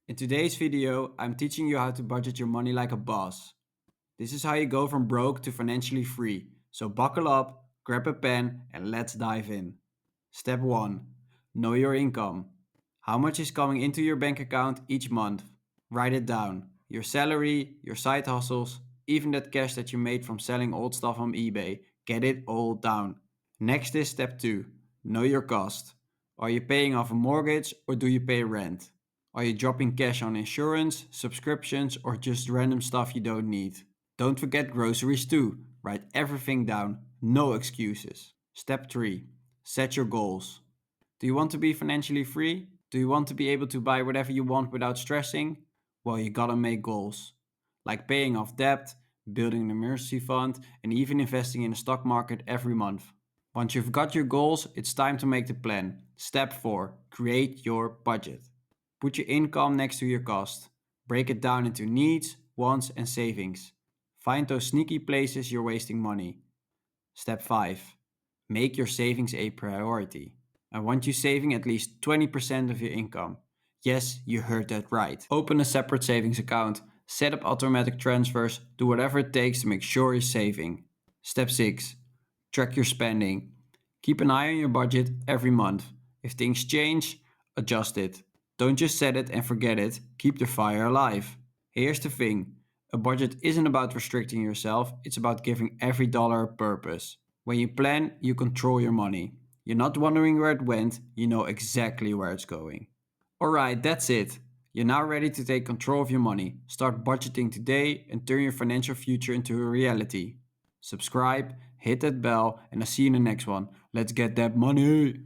In today's video, I'm teaching you how to budget your money like a boss. This is how you go from broke to financially free. So buckle up, grab a pen, and let's dive in. Step 1. Know your income. How much is coming into your bank account each month? Write it down. Your salary, your side hustles, even that cash that you made from selling old stuff on eBay. Get it all down. Next is step 2. Know your cost. Are you paying off a mortgage or do you pay rent? Are you dropping cash on insurance, subscriptions, or just random stuff you don't need? Don't forget groceries too. Write everything down. No excuses. Step 3. Set your goals. Do you want to be financially free? Do you want to be able to buy whatever you want without stressing? Well, you gotta make goals. Like paying off debt, building an emergency fund, and even investing in the stock market every month. Once you've got your goals, it's time to make the plan. Step 4. Create your budget. Put your income next to your cost. Break it down into needs, wants, and savings. Find those sneaky places you're wasting money. Step 5. Make your savings a priority. I want you saving at least 20% of your income. Yes, you heard that right. Open a separate savings account, set up automatic transfers, do whatever it takes to make sure you're saving. Step 6. Track your spending. Keep an eye on your budget every month. If things change, adjust it. Don't just set it and forget it, keep the fire alive. Here's the thing. A budget isn't about restricting yourself, it's about giving every dollar a purpose. When you plan, you control your money. You're not wondering where it went, you know exactly where it's going. Alright, that's it. You're now ready to take control of your money. Start budgeting today and turn your financial future into a reality. Subscribe, hit that bell, and I'll see you in the next one. Let's get that money!